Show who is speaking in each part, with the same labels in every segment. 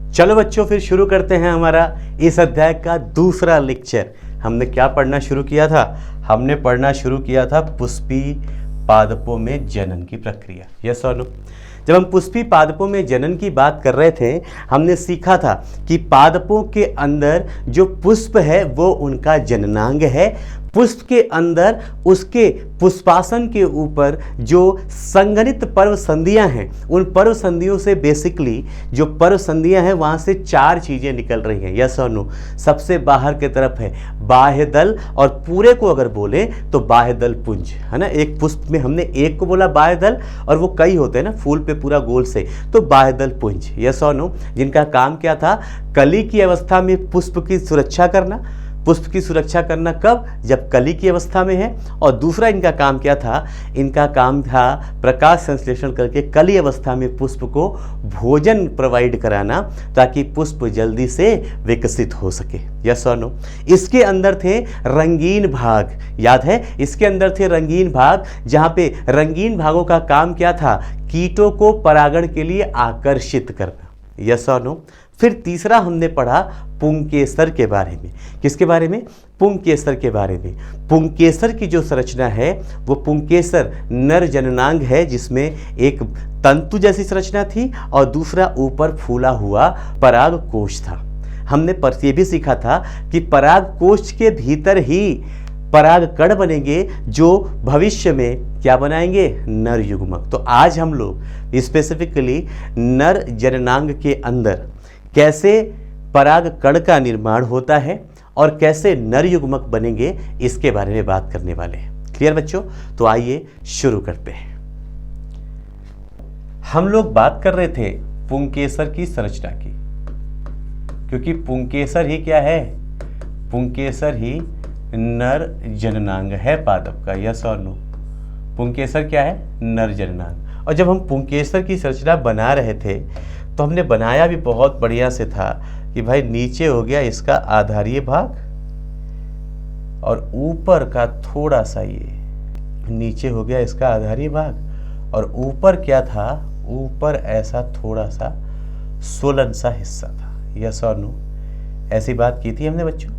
Speaker 1: चलो बच्चों, फिर शुरू करते हैं हमारा इस अध्याय का दूसरा लेक्चर। हमने क्या पढ़ना शुरू किया था? हमने पढ़ना शुरू किया था पुष्पी पादपों में जनन की प्रक्रिया। यस और नो? जब हम पुष्पी पादपों में जनन की बात कर रहे थे, हमने सीखा था कि पादपों के अंदर जो पुष्प है वो उनका जननांग है। पुष्प के अंदर उसके पुष्पासन के ऊपर जो संघनित पर्व संधियां हैं, उन पर्व संधियों से बेसिकली जो पर्व संधियां हैं वहां से चार चीजें निकल रही हैं। यस और नो? सबसे बाहर की तरफ है बाह्य दल, और पूरे को अगर बोले तो बाह्य दल पुंज, है ना। एक पुष्प में हमने एक को बोला बाह्य दल, और वो कई होते हैं ना फूल पे पूरा गोल से, तो बाह्य दल पुंज। यस और नो? जिनका काम क्या था? कली की अवस्था में पुष्प की सुरक्षा करना। पुष्प की सुरक्षा करना कब? जब कली की अवस्था में है। और दूसरा इनका काम क्या था? इनका काम था प्रकाश संश्लेषण करके कली अवस्था में पुष्प को भोजन प्रोवाइड कराना, ताकि पुष्प जल्दी से विकसित हो सके। यस और नो? इसके अंदर थे रंगीन भाग, याद है? इसके अंदर थे रंगीन भाग, जहाँ पे रंगीन भागों का काम क्या था? कीटों को परागण के लिए आकर्षित करना। यस और नो? फिर तीसरा हमने पढ़ा पुंकेसर के बारे में। किसके बारे में? पुंकेसर के बारे में। पुंकेसर की जो संरचना है वो पुंकेसर नर जननांग है, जिसमें एक तंतु जैसी संरचना थी और दूसरा ऊपर फूला हुआ पराग कोश था। हमने पर ये भी सीखा था कि पराग कोश के भीतर ही पराग कण बनेंगे, जो भविष्य में क्या बनाएंगे? नर युग्मक। तो आज हम लोग स्पेसिफिकली नर जननांग के अंदर कैसे पराग कण का निर्माण होता है और कैसे नर युग्मक बनेंगे, इसके बारे में बात करने वाले हैं। क्लियर बच्चों? तो आइए शुरू करते हैं। हम लोग बात कर रहे थे पुंकेसर की संरचना की, क्योंकि पुंकेसर ही क्या है? पुंकेसर ही नर जननांग है पादप का। यस और नो? पुंकेसर क्या है? नर जननांग। और जब हम पुंकेसर की संरचना बना रहे थे तो हमने बनाया भी बहुत बढ़िया से था कि भाई नीचे हो गया इसका आधारीय भाग, और ऊपर का थोड़ा सा ये नीचे हो गया इसका आधारीय भाग, और ऊपर क्या था? ऊपर ऐसा थोड़ा सा सोलन सा हिस्सा था। यस और नो? ऐसी बात की थी हमने बच्चों?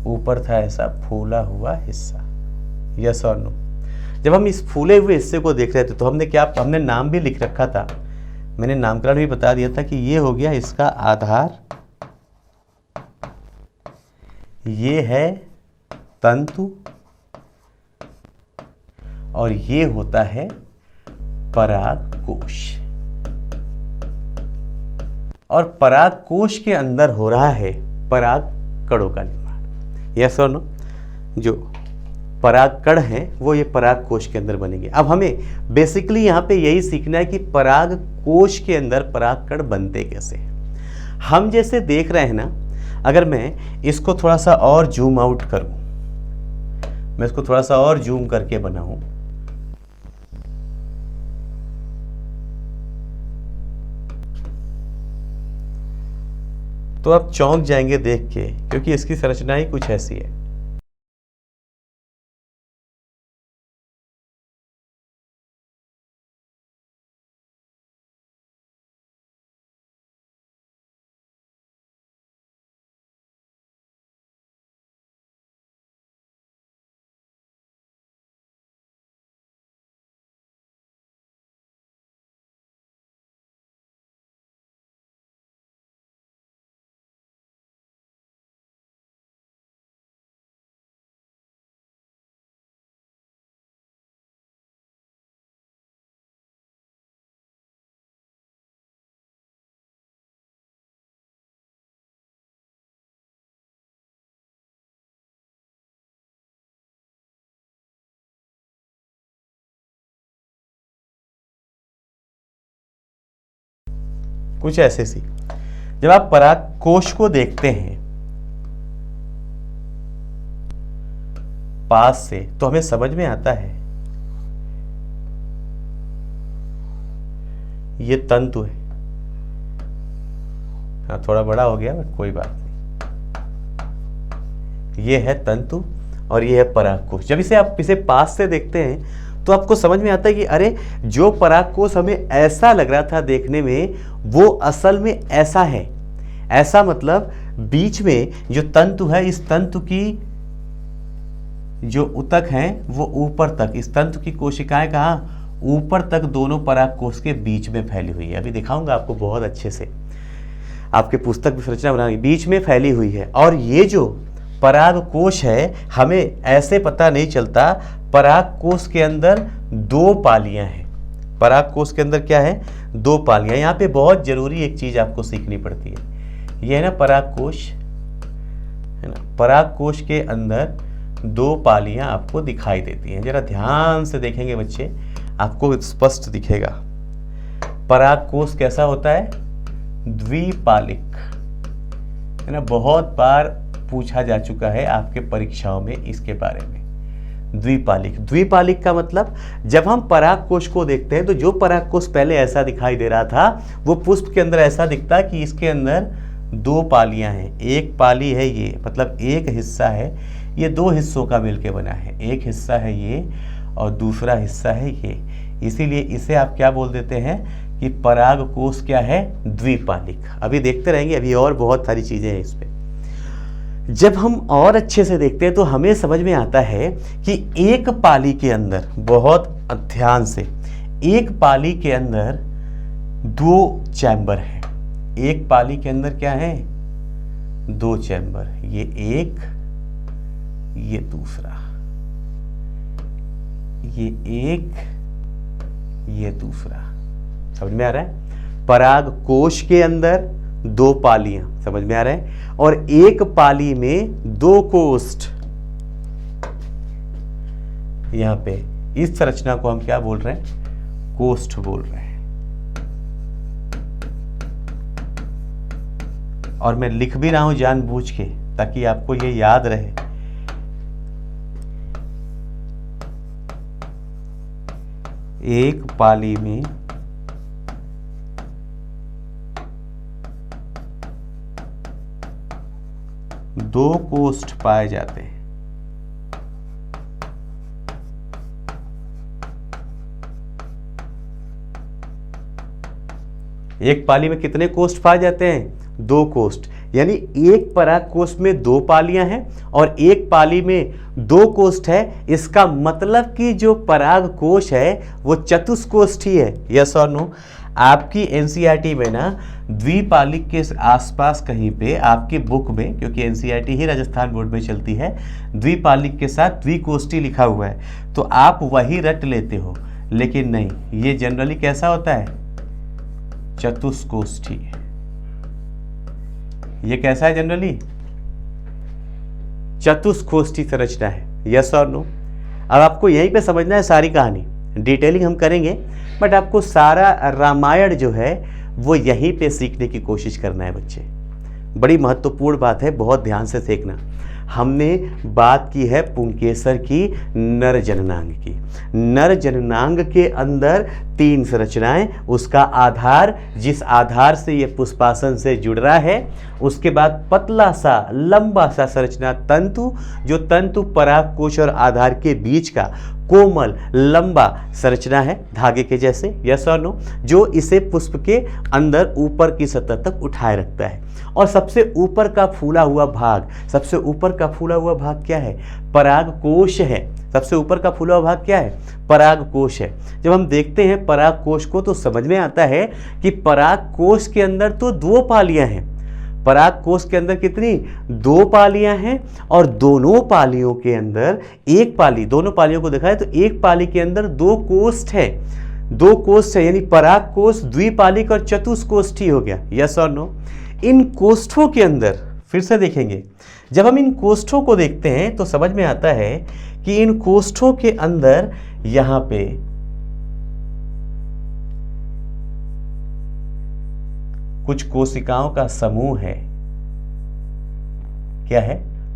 Speaker 1: ऊपर था ऐसा फूला हुआ हिस्सा। यस और नो? जब हम इस फूले हुए हिस्से को देख रहे थे तो हमने नाम भी लिख रखा था। मैंने नामकरण भी बता दिया था कि ये हो गया इसका आधार, ये है तंतु, और ये होता है पराग कोश। और पराग कोश के अंदर हो रहा है पराग कणों का निर्माण। यस और नो? जो पराग कण हैं वो ये पराग कोश के अंदर बनेंगे। अब हमें बेसिकली यहाँ पे यही सीखना है कि पराग कोश के अंदर पराग कण बनते कैसे हैं। हम जैसे देख रहे हैं ना, अगर मैं इसको थोड़ा सा और जूम आउट करूं, मैं इसको थोड़ा सा और जूम करके बनाऊं, तो आप चौंक जाएंगे देख के, क्योंकि इसकी संरचना ही कुछ ऐसी है। कुछ ऐसे सी जब आप पराग कोश को देखते हैं पास से तो हमें समझ में आता है ये तंतु है। हाँ, थोड़ा बड़ा हो गया बट कोई बात नहीं। ये है तंतु और ये है पराग कोश। जब इसे आप इसे पास से देखते हैं तो आपको समझ में आता है कि अरे जो परागकोश हमें ऐसा लग रहा था देखने में, वो असल में ऐसा है। ऐसा मतलब बीच में जो तंतु है, इस तंतु की जो ऊतक है वो ऊपर तक, इस तंतु की कोशिकाएं कहाँ, ऊपर तक दोनों परागकोश के बीच में फैली हुई है। अभी दिखाऊंगा आपको बहुत अच्छे से, आपके पुस्तक में संरचना बनाएंगे, बीच में फैली हुई है। और ये जो परागकोश है, हमें ऐसे पता नहीं चलता। परागकोश के अंदर 2 पालियां हैं। परागकोश के अंदर क्या है, 2 पालियां। यहाँ पे बहुत जरूरी एक चीज आपको सीखनी पड़ती है, ये है ना परागकोश, है ना। परागकोश के अंदर 2 पालियां आपको दिखाई देती हैं। जरा ध्यान से देखेंगे बच्चे, आपको स्पष्ट दिखेगा। परागकोश कैसा होता है, द्विपालिक, है ना। बहुत बार पूछा जा चुका है आपके परीक्षाओं में इसके बारे में। द्विपालिक, द्विपालिक का मतलब जब हम परागकोश को देखते हैं तो जो परागकोश पहले ऐसा दिखाई दे रहा था, वो पुष्प के अंदर ऐसा दिखता है कि इसके अंदर 2 पालियां हैं। एक पाली है ये, मतलब एक हिस्सा है, ये 2 हिस्सों का मिलकर बना है। एक हिस्सा है ये और दूसरा हिस्सा है ये, इसीलिए इसे आप क्या बोल देते हैं कि परागकोश क्या है, द्विपालिक। अभी देखते रहेंगे, अभी और बहुत सारी चीजें हैं इस पे। जब हम और अच्छे से देखते हैं तो हमें समझ में आता है कि एक पाली के अंदर, बहुत ध्यान से, एक पाली के अंदर 2 चैम्बर है। एक पाली के अंदर क्या है, 2 चैम्बर, ये एक, ये दूसरा, ये एक, ये दूसरा। समझ में आ रहा है। परागकोश के अंदर 2 पालियां, समझ में आ रहा है, और एक पाली में 2 कोष्ठ। यहां पे इस संरचना को हम क्या बोल रहे हैं, कोष्ठ बोल रहे हैं। और मैं लिख भी रहा हूं जानबूझ के, ताकि आपको ये याद रहे। एक पाली में 2 कोष्ठ पाए जाते हैं। एक पाली में कितने कोष्ठ पाए जाते हैं, 2 कोष्ठ। यानी एक परागकोश में 2 पालियां हैं और एक पाली में 2 कोष्ठ है। इसका मतलब कि जो परागकोश है वो चतुष्कोष्ठी है। यस और नो। आपकी एनसीईआरटी में ना द्विपालिक के आसपास कहीं पे आपकी बुक में, क्योंकि एनसीईआरटी ही राजस्थान बोर्ड में चलती है, द्विपालिक के साथ द्विकोष्ठी लिखा हुआ है, तो आप वही रट लेते हो। लेकिन नहीं, ये जनरली कैसा होता है, चतुष्कोष्ठी। ये कैसा है जनरली, चतुष्कोष्ठी संरचना है। यस और नो। अब आपको यहीं पे समझना है सारी कहानी, डिटेलिंग हम करेंगे, बट आपको सारा रामायण जो है वो यहीं पे सीखने की कोशिश करना है बच्चे। बड़ी महत्वपूर्ण बात है, बहुत ध्यान से देखना। हमने बात की है पुंकेसर की नर जननांग की। नर जननांग के अंदर 3 संरचनाएं, उसका आधार, जिस आधार से ये पुष्पासन से जुड़ रहा है, उसके बाद पतला सा लंबा सा संरचना तंतु, जो तंतु परागकोश और आधार के बीच का कोमल लंबा संरचना है धागे के जैसे। यस और नो। जो इसे पुष्प के अंदर ऊपर की सतह तक उठाए रखता है। और सबसे ऊपर का फूला हुआ भाग, सबसे ऊपर का फूला हुआ भाग क्या है, परागकोश है। सबसे ऊपर का फूला हुआ भाग क्या है, परागकोश है। जब हम देखते हैं परागकोश को तो समझ में आता है कि परागकोश के अंदर तो 2 पालियां हैं। परागकोश के अंदर कितनी, 2 पालियां हैं, और दोनों पालियों के अंदर एक पाली, दोनों पालियों को देखा है तो एक पाली के अंदर 2 कोष्ठ है। 2 कोष्ठ है, यानी परागकोश द्विपालिक और चतुष्कोष्ठी हो गया। यस और नो। इन कोष्ठों के अंदर फिर से देखेंगे, जब हम इन कोष्ठों को देखते हैं तो समझ में आता है कि इन कोष्ठों के अंदर यहां पे कुछ कोशिकाओं का समूह है। क्या है,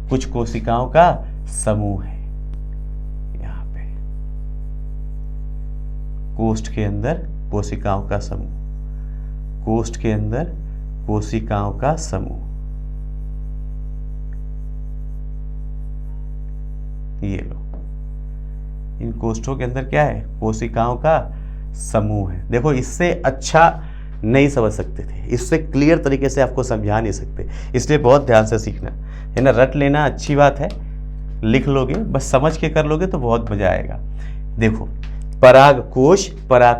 Speaker 1: कुछ कोशिकाओं का समूह है। यहां पे कोष्ठ के अंदर कोशिकाओं का समूह, कोष्ठ के अंदर कोशिकाओं का समूह। ये लो, इन कोष्ठों के अंदर क्या है? कोशिकाओं का समूह है। देखो इससे अच्छा नहीं समझ सकते थे, इससे क्लियर तरीके से आपको समझा नहीं सकते, इसलिए बहुत ध्यान से सीखना है ना। रट लेना अच्छी बात है, लिख लोगे, बस समझ के कर लोगे तो बहुत मजा आएगा। देखो पराग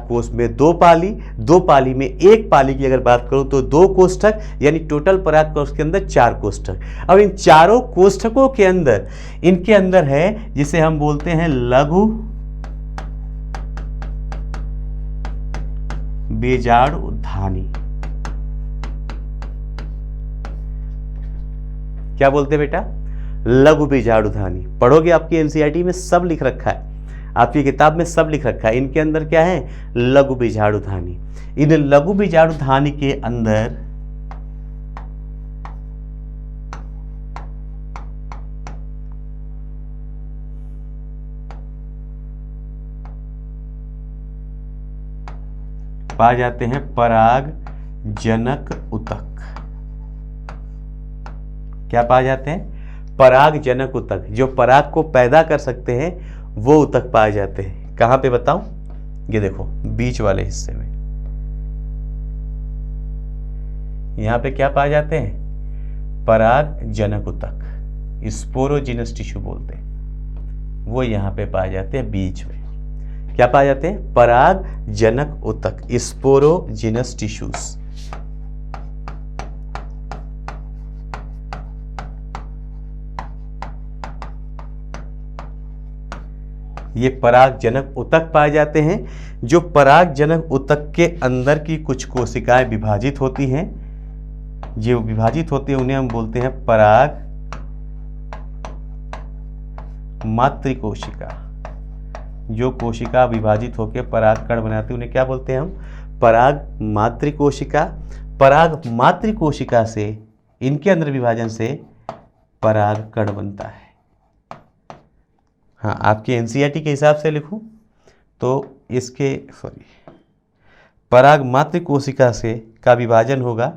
Speaker 1: कोश में दो पाली में एक पाली की अगर बात करूं तो 2 कोष्ठक, यानी टोटल पराग कोश के अंदर 4 कोष्ठक। अब इन चारों कोष्ठकों के अंदर इनके अंदर है जिसे हम बोलते हैं लघु बीजाणुधानी। क्या बोलते हैं बेटा? लघु बीजाणुधानी। पढ़ोगे आपकी एनसीईआरटी में सब लिख रखा है, आपकी किताब में सब लिख रखा है। इनके अंदर क्या है? लघु बीजाणुधानी। इन लघु बीजाणुधानी के अंदर पाए जाते हैं पराग जनक उतक। क्या पाए जाते हैं? पराग जनक उतक। जो पराग को पैदा कर सकते हैं वो उतक पाए जाते हैं। कहां पे बताऊं? ये देखो बीच वाले हिस्से में, यहां पे क्या पाए जाते हैं? पराग जनक उतक, स्पोरोजिनस टिश्यू बोलते हैं, वो यहां पे पाए जाते हैं बीच में। क्या पाए जाते हैं? पराग जनक उतक, स्पोरोजिनस टिश्यूज। ये पराग जनक उतक पाए जाते हैं। जो पराग जनक उतक के अंदर की कुछ कोशिकाएं विभाजित होती हैं, जो विभाजित होती है उन्हें हम बोलते हैं पराग मातृकोशिका। जो कोशिका विभाजित होकर परागकण बनाती है उन्हें क्या बोलते हैं हम? पराग मातृकोशिका। पराग मातृकोशिका से, इनके अंदर विभाजन से परागकण बनता है। हाँ, आपके एनसीईआरटी के हिसाब से लिखूं तो इसके पराग मातृकोशिका से का विभाजन होगा,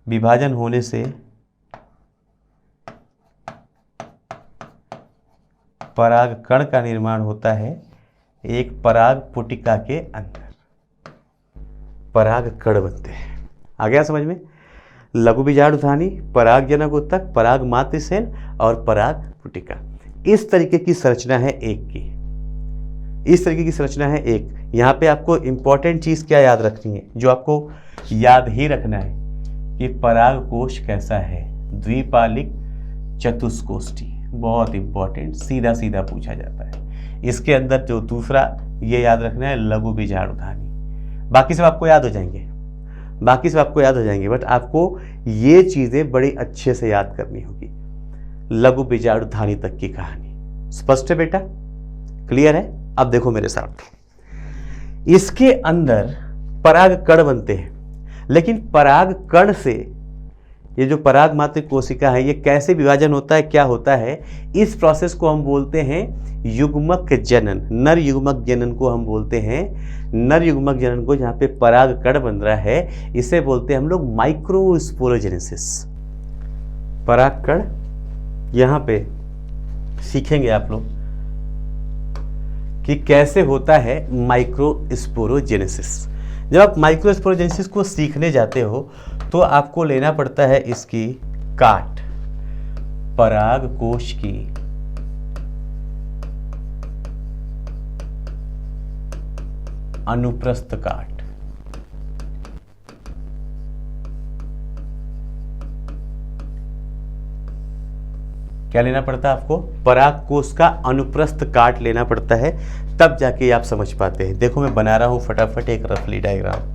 Speaker 1: विभाजन होने से परागकण का निर्माण होता है एक पराग पुटिका के अंदर, परागकण बनते हैं। आ गया समझ में? लघु बीजाणुधानी, पराग जनक उत्तक, पराग मातृ सेल और पराग पुटिका। इस तरीके की संरचना है एक की, इस तरीके की संरचना है एक। यहाँ पे आपको इंपॉर्टेंट चीज क्या याद रखनी है, जो आपको याद ही रखना है कि पराग कोश कैसा है? द्विपालिक चतुष्कोष्ठी। बहुत इंपॉर्टेंट, सीधा सीधा पूछा जाता है। इसके अंदर जो दूसरा ये याद रखना है लघु बीजाणुधानी। बाकी सब आपको याद हो जाएंगे, बाकी सब आपको याद हो जाएंगे, बट आपको ये चीजें बड़ी अच्छे से याद करनी होगी। लघु बीजाणुधानी तक की कहानी स्पष्ट है बेटा? क्लियर है? अब देखो मेरे साथ, इसके अंदर परागकण बनते हैं, लेकिन परागकण से ये जो पराग मातृ कोशिका है ये कैसे विभाजन होता है, क्या होता है, इस प्रोसेस को हम बोलते हैं युग्मक जनन। नर युग्मक जनन को हम बोलते हैं, नर युग्मक जनन को, जहाँ पे परागकण बन रहा है, इसे बोलते हैं हम लोग माइक्रोस्पोरोजेनेसिस। परागकण यहाँ पे सीखेंगे आप लोग कि कैसे होता है माइक्रोस्पोरोजेनेसिस। जब आप माइक्रोस्पोरोजेनेसिस को सीखने जाते हो तो आपको लेना पड़ता है इसकी काट, पराग कोश की अनुप्रस्थ काट। क्या लेना पड़ता है आपको? पराग कोश का अनुप्रस्थ काट लेना पड़ता है, तब जाके आप समझ पाते हैं। देखो मैं बना रहा हूं फटाफट एक रफली डायग्राम।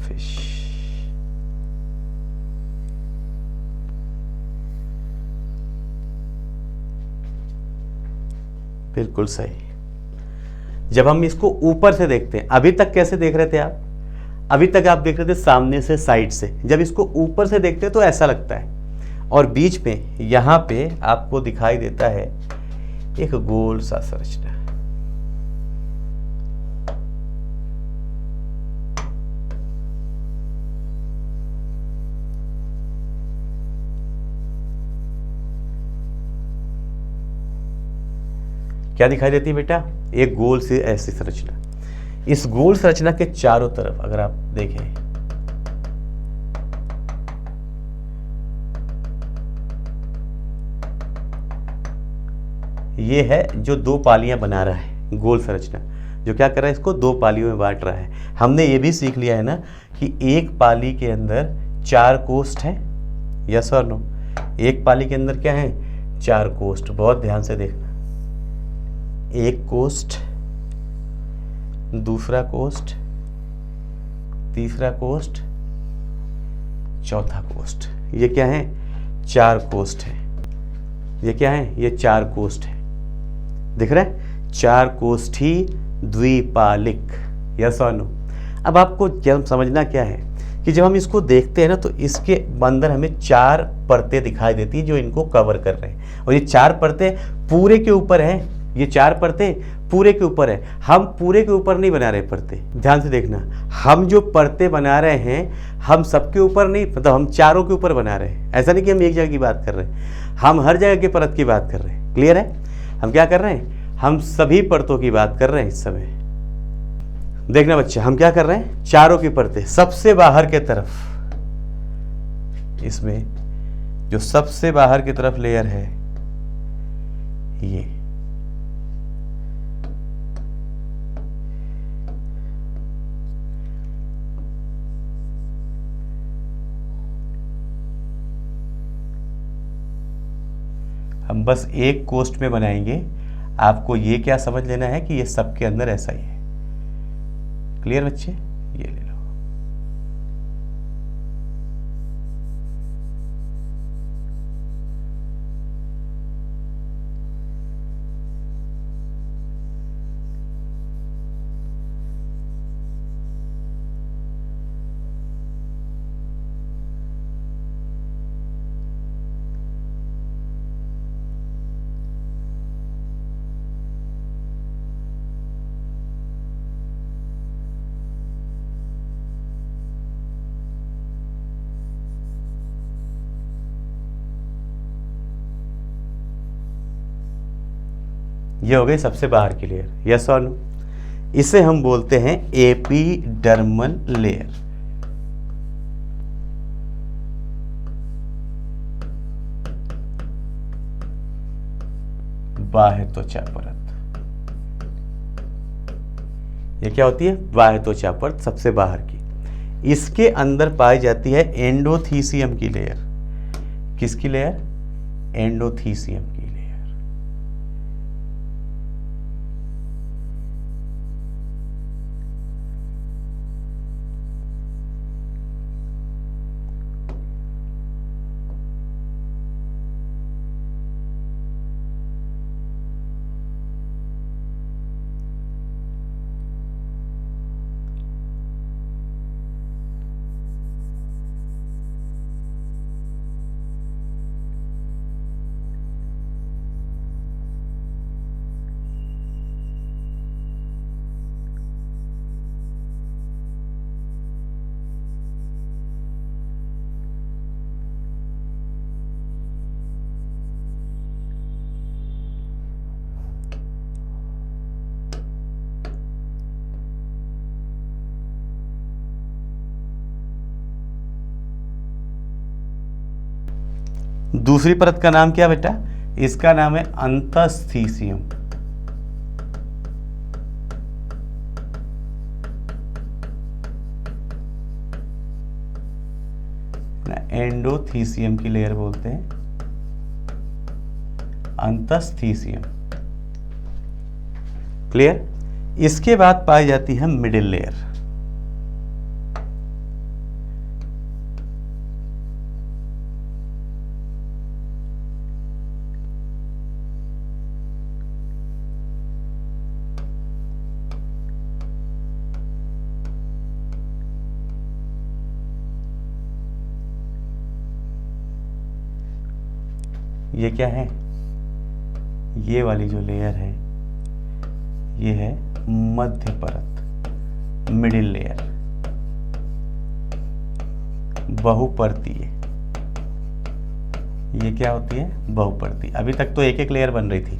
Speaker 1: फिश, बिल्कुल सही। जब हम इसको ऊपर से देखते हैं, अभी तक कैसे देख रहे थे आप? अभी तक आप देख रहे थे सामने से, साइड से। जब इसको ऊपर से देखते हैं तो ऐसा लगता है, और बीच में यहाँ पे आपको दिखाई देता है एक गोल सा संरचना। क्या दिखाई देती है बेटा? एक गोल से ऐसी संरचना। इस गोल संरचना के चारों तरफ अगर आप देखें, ये है जो दो पालियां बना रहा है, गोल संरचना जो क्या कर रहा है, इसको दो पालियों में बांट रहा है। हमने ये भी सीख लिया है ना कि एक पाली के अंदर 4 कोष्ठ हैं, यस और नो? एक पाली के अंदर क्या है? 4 कोष्ठ। बहुत ध्यान से देखना, एक कोष्ठ, दूसरा कोष्ठ, तीसरा कोष्ठ, चौथा कोष्ठ। ये क्या है? 4 कोष्ठ है। ये क्या है? ये 4 कोष्ठ है। दिख रहा है? 4 कोष्ठी द्विपालिक, यस और नो? अब आपको जब समझना क्या है कि जब हम इसको देखते हैं ना तो इसके अंदर हमें 4 परतें दिखाई देती हैं जो इनको कवर कर रहे हैं, और ये 4 परतें पूरे के ऊपर हैं। ये 4 परतें पूरे के ऊपर है। हम पूरे के ऊपर नहीं बना रहे परतें, ध्यान से देखना। हम जो परतें बना रहे हैं हम सबके ऊपर नहीं, मतलब हम चारों के ऊपर बना रहे हैं। ऐसा नहीं कि हम एक जगह की बात कर रहे हैं, हम हर जगह की परत की बात कर रहे हैं। क्लियर है? हम क्या कर रहे हैं? हम सभी परतों की बात कर रहे हैं इस समय। देखना बच्चे, हम क्या कर रहे हैं? चारों की परतें। सबसे बाहर के तरफ, इसमें जो सबसे बाहर की तरफ लेयर है ये, हम बस एक कोष्ठ में बनाएंगे। आपको ये क्या समझ लेना है कि ये सबके अंदर ऐसा ही है। क्लियर बच्चे? ये ले लो। ये हो गई सबसे बाहर की लेयर, यस और नो? इसे हम बोलते हैं एपिडर्मल लेयर। बाह्य त्वचा परत। ये क्या होती है? बाह्य त्वचा परत, सबसे बाहर की। इसके अंदर पाई जाती है एंडोथीसियम की लेयर। किसकी लेयर? एंडोथीसियम की लेयर। दूसरी परत का नाम क्या बेटा? इसका नाम है अंतस्थीसियम। एंडोथीसियम की लेयर बोलते हैं, अंतस्थीसियम। क्लियर? इसके बाद पाई जाती है मिडिल लेयर। ये क्या है, ये वाली जो लेयर है ये है मध्य परत, मिडिल लेयर, बहुपर्तीय। ये क्या होती है, बहुपर्ती। अभी तक तो एक एक लेयर बन रही थी,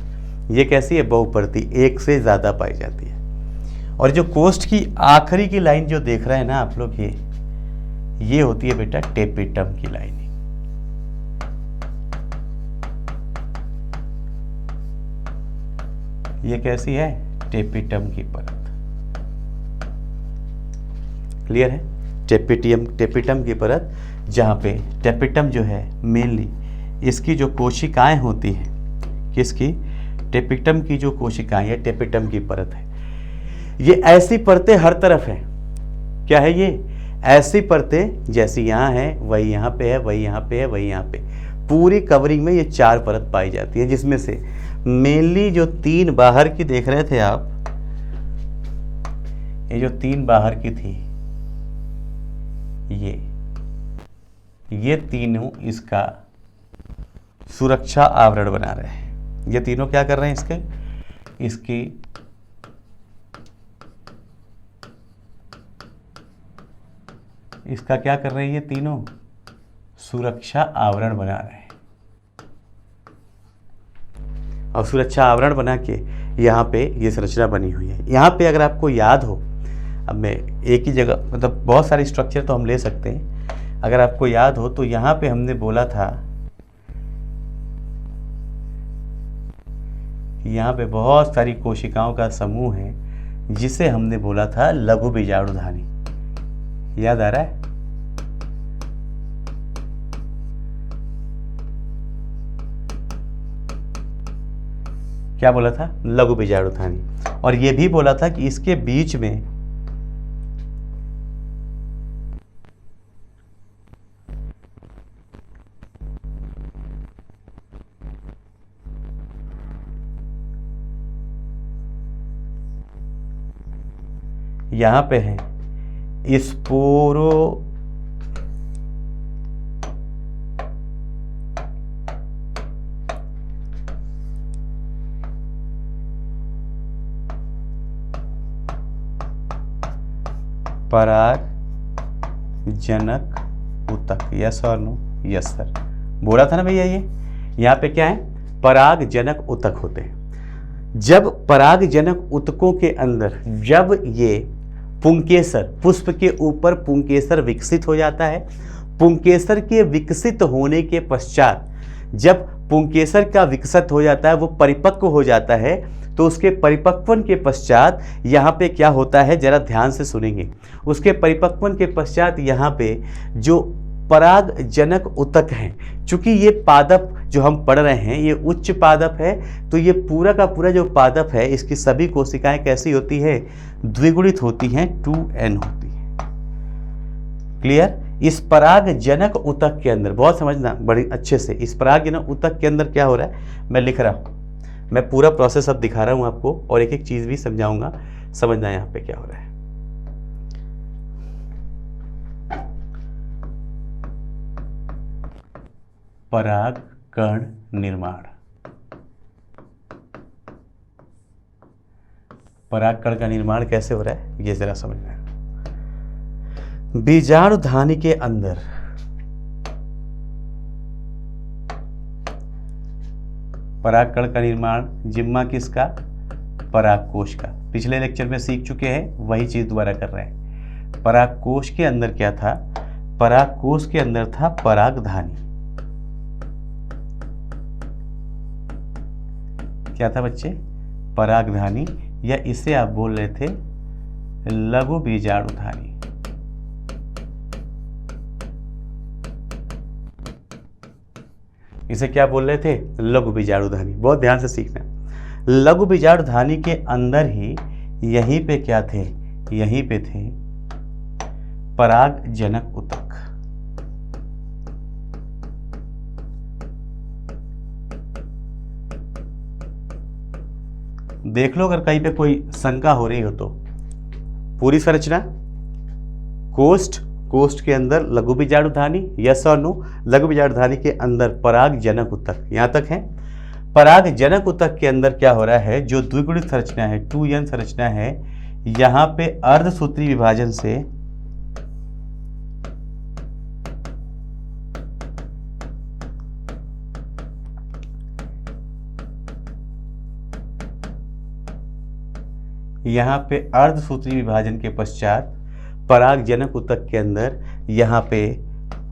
Speaker 1: ये कैसी है, बहुपर्ती, एक से ज़्यादा पाई जाती है। और जो कोस्ट की आखिरी की लाइन जो देख रहे हैं ना आप लोग, ये होती है बेटा टेपिटम की लाइनिंग। ये कैसी है, टेपिटम की परत। क्लियर है, टेपिटम की परत, जहां पे टेपिटम जो है मेनली इसकी जो कोशिकाएं होती हैं, किसकी, टेपिटम की जो कोशिकाएं है, टेपिटम की परत है। ये ऐसी परतें हर तरफ है, क्या है ये, ऐसी परतें जैसी यहाँ है, वही यहाँ पे है, वही यहाँ पे है, वही यहाँ पे, पूरी कवरिंग में ये 4 परत पाई जाती है, जिसमें से मेनली जो 3 बाहर की देख रहे थे आप, ये जो 3 बाहर की थी, ये तीनों इसका सुरक्षा आवरण बना रहे हैं। ये तीनों क्या कर रहे हैं, इसका क्या कर रहे हैं, ये तीनों सुरक्षा आवरण बना रहे हैं। और सुरक्षा आवरण बना के यहाँ पे ये संरचना बनी हुई है। यहाँ पे अगर आपको याद हो, अब मैं एक ही जगह, मतलब बहुत सारे स्ट्रक्चर तो हम ले सकते हैं, अगर आपको याद हो तो यहाँ पे हमने बोला था, यहाँ पे बहुत सारी कोशिकाओं का समूह है, जिसे हमने बोला था लघु बीजाणुधानी। याद आ रहा है, क्या बोला था, लघु बीजाणुधानी। और ये भी बोला था कि इसके बीच में यहां पे है स्पोरो पराग जनक ऊतक। यस और नो, यस सर, बोला था ना भैया। ये यहाँ पे क्या है, पराग जनक ऊतक होते हैं। जब पराग जनक ऊतकों के अंदर जब ये पुंकेसर, पुष्प के ऊपर पुंकेसर विकसित हो जाता है, पुंकेसर के विकसित होने के पश्चात जब पुंकेसर का विकसित हो जाता है, वो परिपक्व हो जाता है, तो उसके परिपक्वन के पश्चात यहाँ पे क्या होता है, जरा ध्यान से सुनेंगे। उसके परिपक्वन के पश्चात यहाँ पे जो पराग जनक ऊतक हैं, चूंकि ये पादप जो हम पढ़ रहे हैं ये उच्च पादप है, तो ये पूरा का पूरा जो पादप है, इसकी सभी कोशिकाएं कैसी होती है, द्विगुणित होती हैं, 2n होती है। क्लियर। इस पराग जनक ऊतक के अंदर, बहुत समझना बड़ी अच्छे से, इस पराग जनक ऊतक के अंदर क्या हो रहा है, मैं लिख रहा हूँ, मैं पूरा प्रोसेस अब दिखा रहा हूँ आपको, और एक एक चीज भी समझाऊंगा, समझना यहाँ पे क्या हो रहा है। पराग कण निर्माण, पराग कण का निर्माण कैसे हो रहा है, ये जरा समझना है। बीजाणुधानी के अंदर पराग कण का निर्माण जिम्मा किसका, परागकोश का। पिछले लेक्चर में सीख चुके हैं, वही चीज दोबारा कर रहे हैं। परागकोश के अंदर क्या था, परागकोश के अंदर था परागधानी। क्या था बच्चे, परागधानी, या इसे आप बोल रहे थे लघु बीजाणुधानी। इसे क्या बोल रहे थे, लघु बीजाणुधानी। बहुत ध्यान से सीखना। लघु बीजाणुधानी के अंदर ही यहीं पे क्या थे, यहीं पे थे पराग जनक ऊतक। देख लो अगर कहीं पे कोई शंका हो रही हो तो। पूरी संरचना, कोष्ठ, कोष्ठ के अंदर लघु बीजाणुधानी, यस और नो। लघु बीजाणुधानी के अंदर पराग जनक ऊतक, यहाँ तक है। पराग जनक ऊतक के अंदर क्या हो रहा है, जो द्विगुणित संरचना है, 2n संरचना है, यहाँ पे अर्धसूत्री विभाजन से यहाँ पे अर्धसूत्री विभाजन के पश्चात पराग जनक ऊतक के अंदर यहाँ पे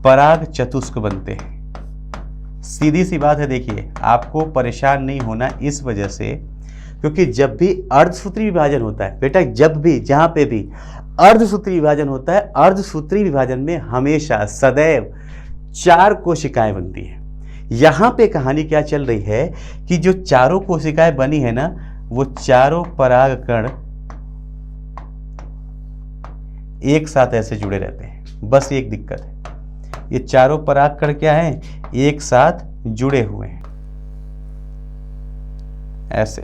Speaker 1: पराग चतुष्क बनते हैं। सीधी सी बात है, देखिए आपको परेशान नहीं होना इस वजह से, क्योंकि जब भी अर्धसूत्री विभाजन होता है बेटा, जब भी जहाँ पे भी अर्धसूत्री विभाजन होता है, अर्धसूत्री विभाजन में हमेशा सदैव 4 कोशिकाएं बनती हैं। यहाँ पे कहानी क्या चल रही है कि जो चारों कोशिकाएं बनी है ना, वो चारों पराग कण एक साथ ऐसे जुड़े रहते हैं। बस एक दिक्कत है, ये चारों पराग कण क्या हैं, एक साथ जुड़े हुए हैं ऐसे।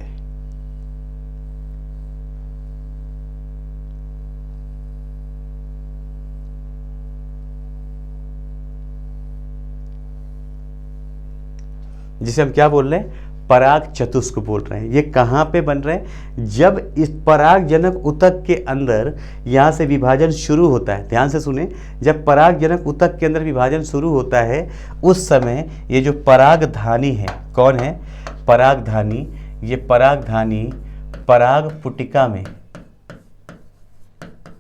Speaker 1: जिसे हम क्या बोल रहे हैं, पराग चतुष्क बोल रहे हैं। ये कहाँ पे बन रहे हैं, जब इस पराग जनक ऊतक के अंदर यहाँ से विभाजन शुरू होता है। ध्यान से सुने, जब पराग जनक ऊतक के अंदर विभाजन शुरू होता है, उस समय ये जो परागधानी है, कौन है, परागधानी, ये परागधानी पराग पुटिका में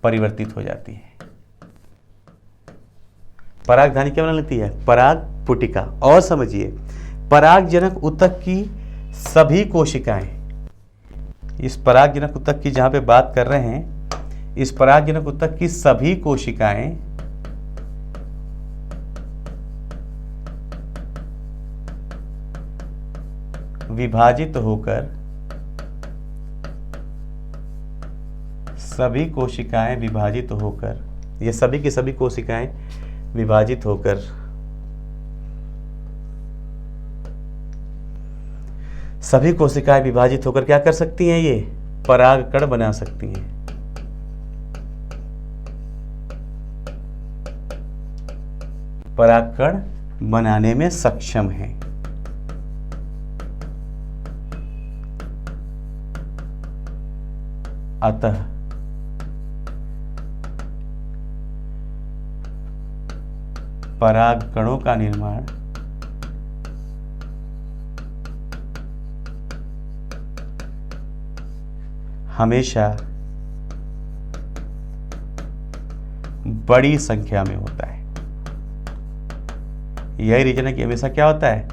Speaker 1: परिवर्तित हो जाती है। परागधानी क्या बना लेती है, पराग पुटिका। और समझिए, परागजनक ऊतक की सभी कोशिकाएं, इस परागजनक ऊतक की जहां पे बात कर रहे हैं, इस परागजनक ऊतक की सभी कोशिकाएं विभाजित होकर, सभी कोशिकाएं विभाजित होकर, ये सभी की सभी कोशिकाएं विभाजित होकर सभी कोशिकाएं विभाजित होकर क्या कर सकती हैं, ये परागकण बना सकती हैं। परागकण बनाने में सक्षम हैं। अतः परागकणों का निर्माण हमेशा बड़ी संख्या में होता है। यही रीजन है कि हमेशा क्या होता है,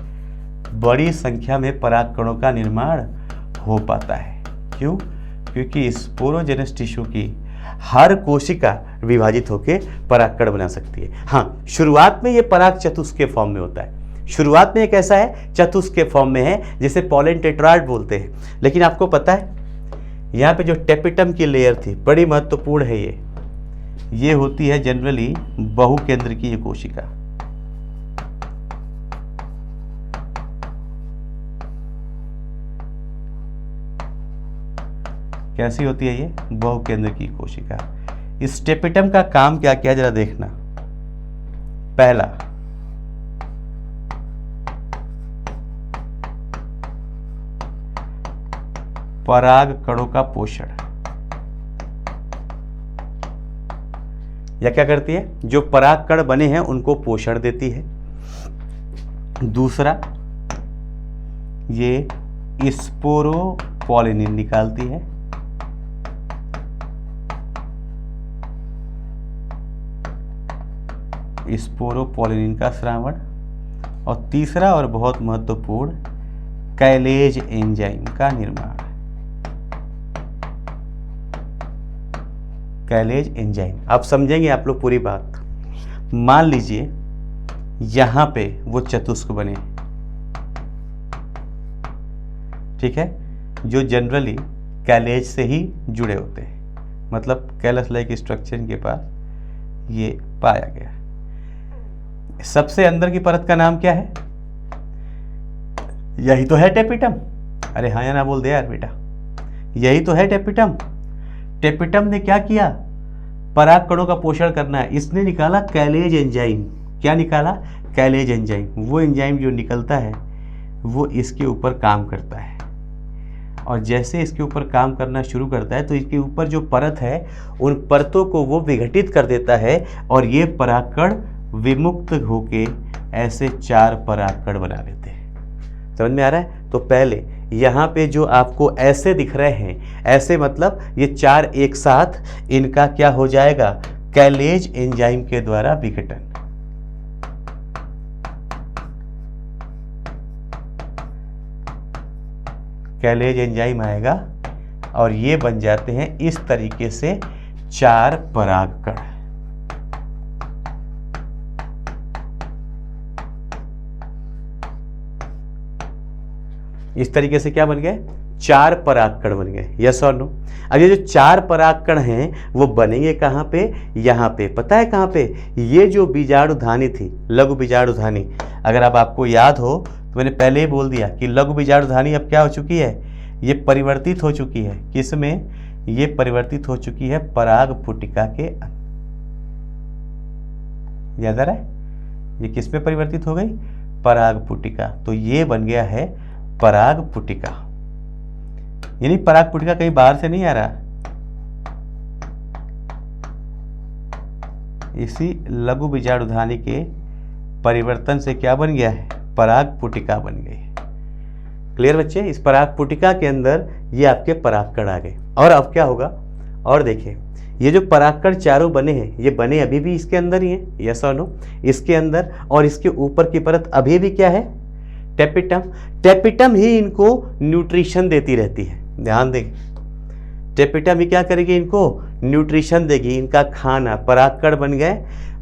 Speaker 1: बड़ी संख्या में परागकणों का निर्माण हो पाता है। क्यों? क्योंकि स्पोरोजेनस टिश्यू की हर कोशिका विभाजित होकर परागकण बना सकती है। हाँ, शुरुआत में ये पराग चतुष्क के फॉर्म में होता है। शुरुआत में ये कैसा है, चतुष्क के फॉर्म में है, जिसे पॉलन टेट्राड बोलते हैं। लेकिन आपको पता है, यहाँ पे जो टेपिटम की लेयर थी, बड़ी महत्वपूर्ण है ये होती है जनरली बहुकेंद्र की ये कोशिका। कैसी होती है ये, बहुकेंद्र की कोशिका। इस टेपिटम का काम क्या किया, जरा देखना। पहला, पराग कणों का पोषण, या क्या करती है, जो पराग कण बने हैं उनको पोषण देती है। दूसरा, ये स्पोरोपोलिनिन निकालती है। स्पोरोपोलिनिन का स्रावण। और तीसरा और बहुत महत्वपूर्ण, कैलेज एंजाइम का निर्माण। कैलेज एंजाइम, आप समझेंगे आप लोग पूरी बात। मान लीजिए यहां पे वो चतुष्क बने, ठीक है, जो जनरली कैलेज से ही जुड़े होते हैं, मतलब कैलस लाइक स्ट्रक्चर के पास ये पाया गया। सबसे अंदर की परत का नाम क्या है, यही तो है टेपिटम। अरे हाँ या ना बोल दे यार बेटा, यही तो है टेपिटम। टेपिटम ने क्या किया, पराग कणों का पोषण करना है। इसने निकाला कैलेज एंजाइम। क्या निकाला? कैलेज एंजाइम। वो एंजाइम जो निकलता है वो इसके ऊपर काम करता है, और जैसे इसके ऊपर काम करना शुरू करता है तो इसके ऊपर जो परत है उन परतों को वो विघटित कर देता है, और ये परागकण विमुक्त होके ऐसे 4 परागकण बना लेते हैं। समझ में आ रहा है? तो पहले यहाँ पे जो आपको ऐसे दिख रहे हैं, ऐसे मतलब ये 4 एक साथ, इनका क्या हो जाएगा? कैलेज एंजाइम के द्वारा विघटन। कैलेज एंजाइम आएगा और ये बन जाते हैं इस तरीके से 4 परागकण। इस तरीके से क्या बन गए? 4 परागकण बन गए। यस और नो? अब ये जो 4 परागकण हैं वो बनेंगे कहाँ पे? यहाँ पे। पता है कहाँ पे? ये जो बीजाणुधानी थी, लघु बीजाणुधानी, अगर अब आपको याद हो तो मैंने पहले ही बोल दिया कि लघु बीजाणुधानी अब क्या हो चुकी है? ये परिवर्तित हो चुकी है। किस में? ये परिवर्तित हो चुकी है पराग पुटिका के। याद आ रहा है? ये किस में परिवर्तित हो गई? पराग पुटिका। तो ये बन गया है पराग पुटिका। यानी पराग पुटिका कहीं बाहर से नहीं आ रहा, इसी लघु बीजाणुधानी के परिवर्तन से क्या बन गया है? पराग पुटिका बन गई। क्लियर बच्चे? इस पराग पुटिका के अंदर ये आपके परागकण आ गए। और अब क्या होगा? और देखिए, ये जो परागकण चारों बने हैं, ये बने अभी भी इसके अंदर ही हैं। यस और नो? इसके अंदर, और इसके ऊपर की परत अभी भी क्या है? टेपिटम। टेपिटम ही इनको न्यूट्रिशन देती रहती है। ध्यान दें, टेपिटम ही क्या करेगी? इनको न्यूट्रिशन देगी, इनका खाना। परागकण बन गए,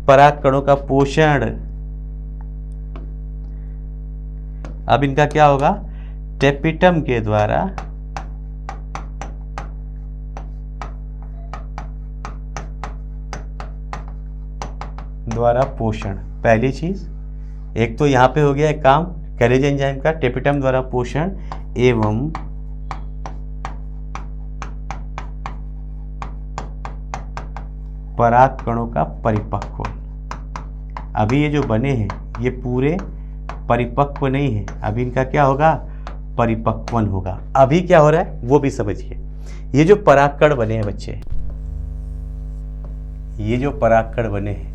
Speaker 1: परागकणों का पोषण। अब इनका क्या होगा? टेपिटम के द्वारा पोषण। पहली चीज, एक तो यहां पे हो गया एक काम कैलेज एंजाइम का, टेपिटम द्वारा पोषण एवं परागकणों का परिपक्व। अभी ये जो बने हैं ये पूरे परिपक्व नहीं है, अभी इनका क्या होगा? परिपक्वन होगा। अभी क्या हो रहा है वो भी समझिए। ये जो परागकण बने हैं बच्चे, ये जो परागकण बने हैं,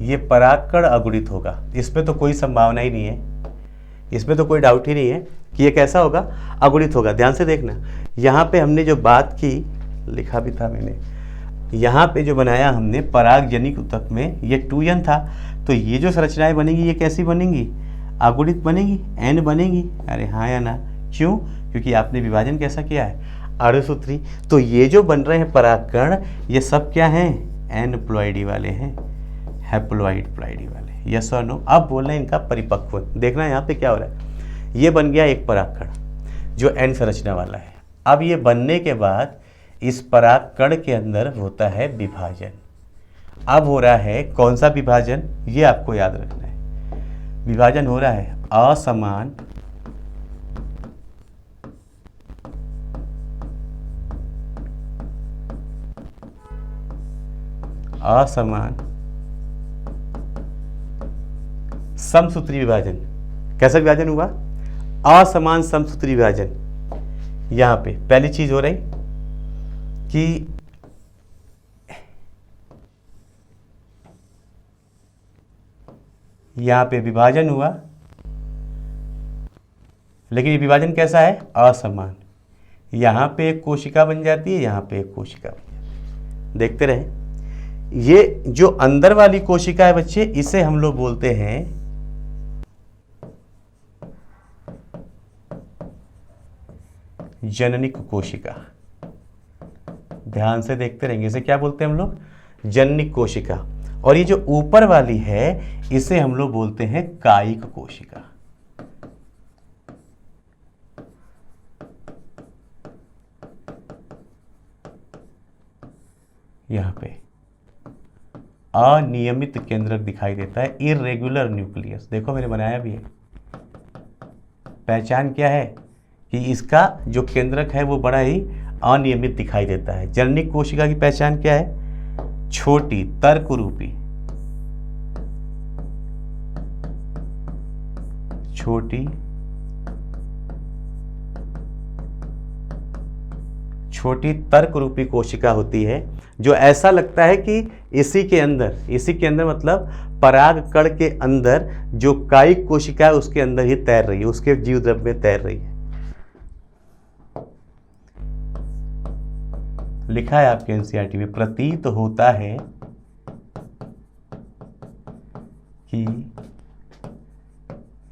Speaker 1: ये परागकण अगुणित होगा। इसमें तो कोई संभावना ही नहीं है, इसमें तो कोई डाउट ही नहीं है कि ये कैसा होगा? अगुणित होगा। ध्यान से देखना, यहाँ पे हमने जो बात की, लिखा भी था मैंने, यहाँ पे जो बनाया हमने परागजनिक ऊतक में, ये 2n था। तो ये जो संरचनाएं बनेंगी ये कैसी बनेंगी? अगुणित बनेगी, n बनेगी। अरे हाँ या ना? क्यों? क्योंकि आपने विभाजन कैसा किया है? अणुसूत्री। तो ये जो बन रहे हैं परागकण, ये सब क्या हैं? n प्लॉइडी वाले हैं, हैप्लॉइड प्लॉइडी वाले। यस और नो? अब बोल रहे हैं इनका परिपक्व। देखना यहाँ पे क्या हो रहा है। ये बन गया एक परागकण जो n संरचना वाला है। अब ये बनने के बाद इस परागकण के अंदर होता है विभाजन। अब हो रहा है कौन सा विभाजन? ये आपको याद रखना है। विभाजन हो रहा है असमान समसूत्री विभाजन। कैसा विभाजन हुआ? असमान समसूत्री विभाजन। यहां पे पहली चीज हो रही कि यहां पे विभाजन हुआ, लेकिन ये विभाजन कैसा है? असमान। यहां पे एक कोशिका बन जाती है, यहां पे एक कोशिका बन जाती है। देखते रहे। ये जो अंदर वाली कोशिका है बच्चे, इसे हम लोग बोलते हैं जननिक कोशिका। ध्यान से देखते रहेंगे, इसे क्या बोलते हैं हम लोग? जननिक कोशिका। और ये जो ऊपर वाली है इसे हम लोग बोलते हैं कायिक कोशिका। यहां पे अनियमित केंद्रक दिखाई देता है, इरेगुलर न्यूक्लियस। देखो मैंने बनाया भी है। पहचान क्या है? कि इसका जो केंद्रक है वो बड़ा ही अनियमित दिखाई देता है। जननिक कोशिका की पहचान क्या है? छोटी तर्करूपी, छोटी तर्क रूपी कोशिका होती है, जो ऐसा लगता है कि इसी के अंदर मतलब पराग कण के अंदर जो कायिक कोशिका है उसके अंदर ही तैर रही है, उसके जीव द्रव्य में तैर रही है। लिखा है आपके एनसीईआरटी में, प्रतीत होता है कि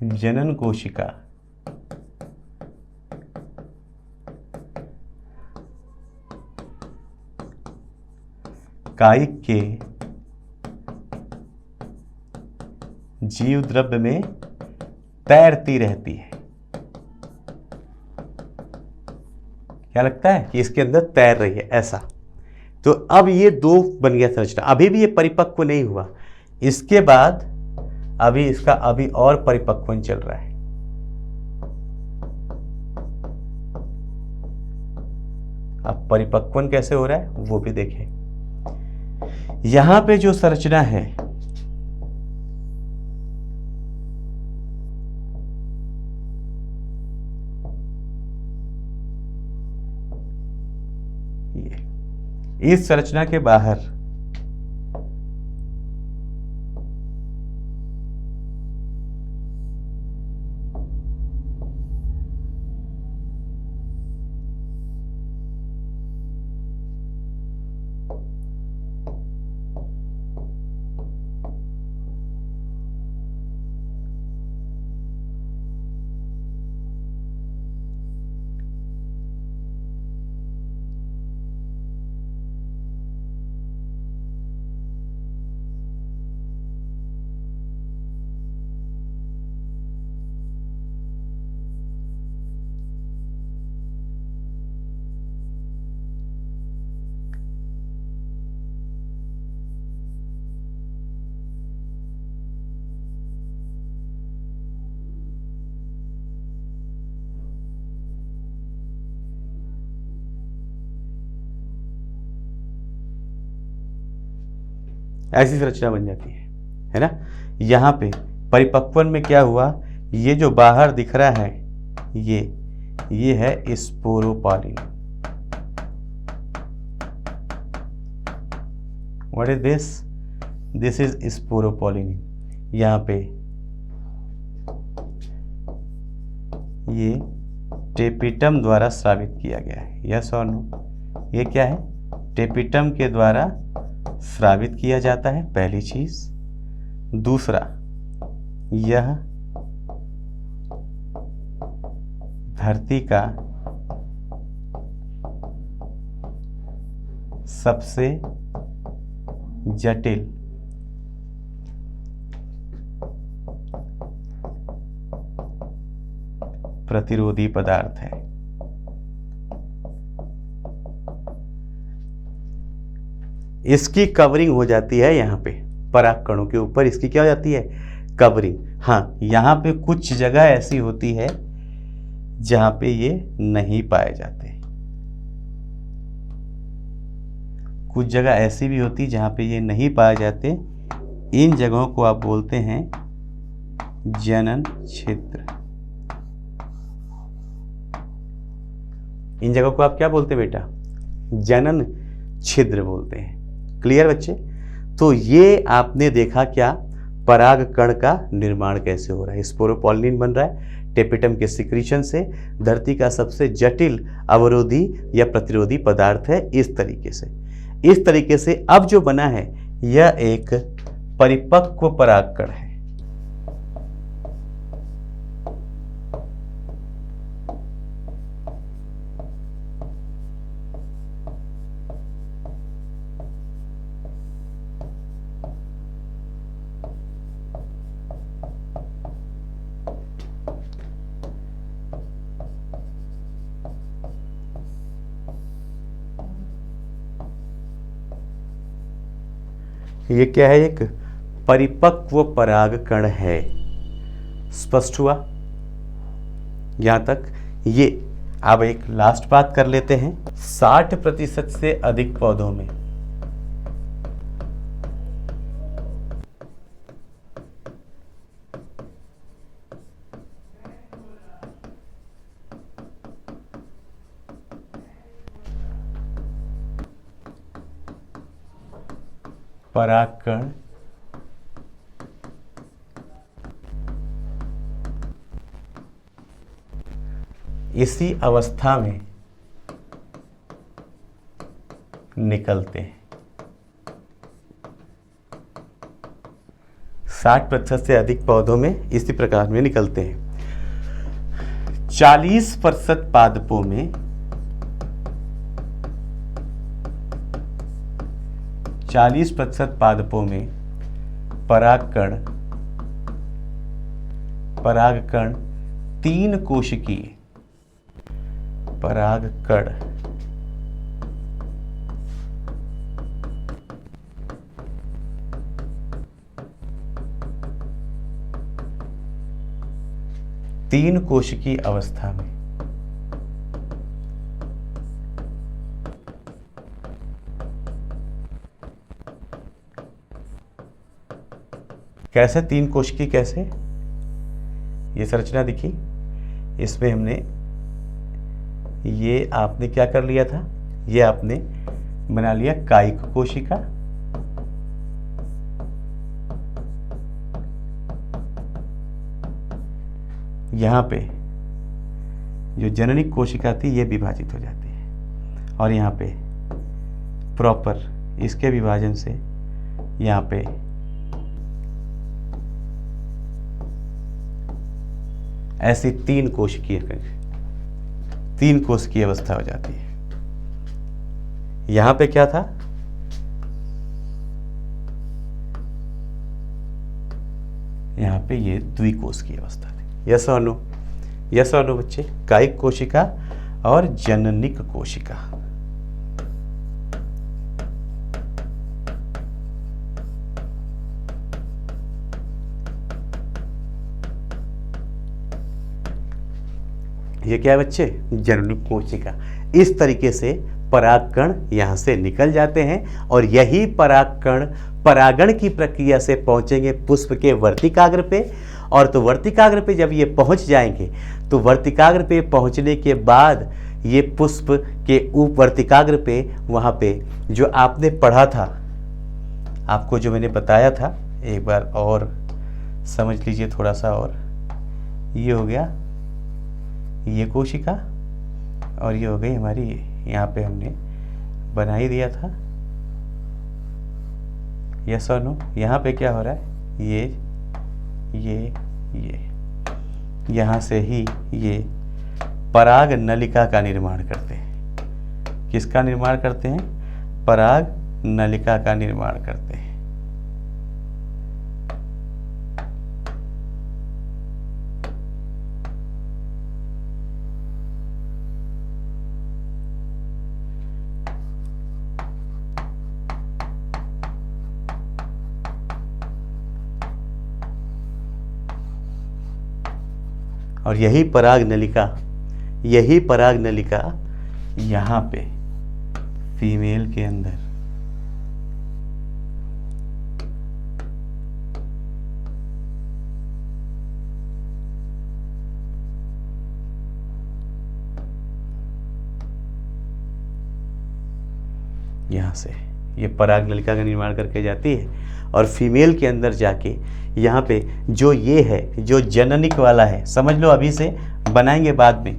Speaker 1: जनन कोशिका कायिक के जीव द्रव्य में तैरती रहती है। क्या लगता है कि इसके अंदर तैर रही है, ऐसा। तो अब ये दो बन गया संरचना। अभी भी ये परिपक्व नहीं हुआ, इसके बाद अभी इसका और परिपक्वन चल रहा है। अब परिपक्वन कैसे हो रहा है वो भी देखें। यहां पे जो संरचना है ये, इस संरचना के बाहर ऐसी संरचना बन जाती है ना। यहाँ पे परिपक्वन में क्या हुआ, ये जो बाहर दिख रहा है ये है sporopollenin. What is this? This is sporopollenin. यहाँ पे ये टेपिटम द्वारा स्रावित किया गया है, यस और नो? ये क्या है? टेपिटम के द्वारा स्रावित किया जाता है, पहली चीज। दूसरा, यह धरती का सबसे जटिल प्रतिरोधी पदार्थ है। इसकी कवरिंग हो जाती है यहाँ पे पराग कणों के ऊपर, इसकी क्या हो जाती है? कवरिंग। हाँ, यहाँ पे कुछ जगह ऐसी होती है जहाँ पे ये नहीं पाए जाते, कुछ जगह ऐसी भी होती जहाँ पे ये नहीं पाए जाते। इन जगहों को आप बोलते हैं जनन छिद्र। इन जगहों को आप क्या बोलते हैं बेटा? जनन छिद्र बोलते हैं। क्लियर बच्चे? तो ये आपने देखा क्या, पराग कण का निर्माण कैसे हो रहा है। स्पोरोपॉलिन बन रहा है टेपिटम के सिक्रीशन से। धरती का सबसे जटिल अवरोधी या प्रतिरोधी पदार्थ है। इस तरीके से अब जो बना है यह एक परिपक्व पराग कण है। ये क्या है? एक परिपक्व पराग कण है। स्पष्ट हुआ यहां तक? ये अब एक लास्ट बात कर लेते हैं। 60% से अधिक पौधों में परागकण इसी अवस्था में निकलते हैं। 60% से अधिक पौधों में इसी प्रकार में निकलते हैं। 40% पादपों में 40% पादपों में परागकण 3 कोशिकीय परागकण 3 कोशिकीय अवस्था में कैसे 3 कोशिकीय, कैसे ये संरचना दिखी। इसमें हमने ये आपने क्या कर लिया था, ये आपने बना लिया कायिक कोशिका, यहाँ पे जो जननी कोशिका थी ये विभाजित हो जाती है और यहाँ पे प्रॉपर इसके विभाजन से यहाँ पे ऐसी 3 कोशिकीय अवस्था हो जाती है। यहाँ पे क्या था, यहाँ पे ये द्विकोशिकीय अवस्था थी। यस और नो, यस और नो बच्चे, कायिक कोशिका और जननिक कोशिका। ये क्या है बच्चे, जननिक कोशिका। इस तरीके से परागकण यहाँ से निकल जाते हैं और यही परागकण परागण की प्रक्रिया से पहुंचेंगे पुष्प के वर्तिकाग्र पे। और तो वर्तिकाग्र पे जब ये पहुंच जाएंगे तो वर्तिकाग्र पे पहुंचने के बाद ये पुष्प के वर्तिकाग्र पे वहाँ पे जो आपने पढ़ा था, आपको जो मैंने बताया था, एक बार और समझ लीजिए थोड़ा सा और। ये हो गया ये कोशिका और ये हो गई हमारी ये, यहाँ पे हमने बना ही दिया था। यस और नो, यहाँ पे क्या हो रहा है, ये यहाँ से ही ये पराग नलिका का निर्माण करते हैं। किसका निर्माण करते हैं, पराग नलिका का निर्माण करते हैं। और यही पराग नलिका यहाँ पे फीमेल के अंदर यहाँ से ये पराग नलिका का निर्माण करके जाती है और फीमेल के अंदर जाके यहाँ पे जो ये है, जो जननिक वाला है, समझ लो अभी से, बनाएंगे बाद में,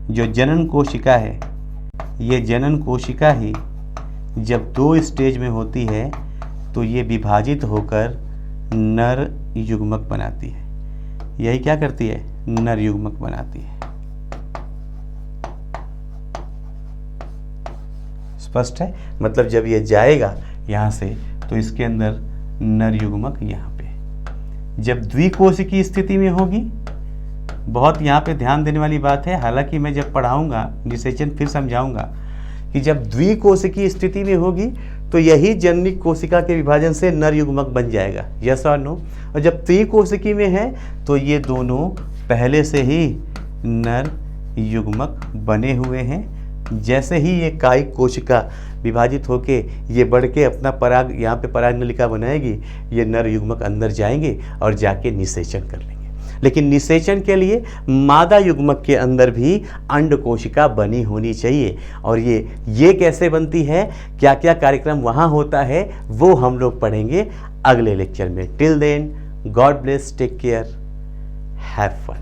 Speaker 1: जो जनन कोशिका है, ये जनन कोशिका ही जब 2 स्टेज में होती है तो ये विभाजित होकर नर युग्मक बनाती है। यही क्या करती है, नर युग्मक बनाती है। स्पष्ट है, मतलब जब ये जाएगा यहाँ से तो इसके अंदर नर युग्मक यहाँ पे, जब द्विकोशिकी स्थिति में होगी, बहुत यहाँ पे ध्यान देने वाली बात है, हालांकि मैं जब पढ़ाऊंगा निषेचन फिर समझाऊंगा कि जब द्विकोशिकी स्थिति में होगी तो यही जननिक कोशिका के विभाजन से नर युग्मक बन जाएगा। यस और नो। और जब त्रिकोशिकी में है तो ये दोनों पहले से ही नर युग्मक बने हुए हैं। जैसे ही ये कायिक कोशिका विभाजित होके ये बढ़ के अपना पराग यहाँ पे पराग नलिका बनाएगी, ये नर युग्मक अंदर जाएंगे और जाके निषेचन कर लेंगे। लेकिन निषेचन के लिए मादा युग्मक के अंदर भी अंड कोशिका बनी होनी चाहिए। और ये कैसे बनती है, क्या क्या कार्यक्रम वहाँ होता है, वो हम लोग पढ़ेंगे अगले लेक्चर में। Till then, God bless, take care, have fun.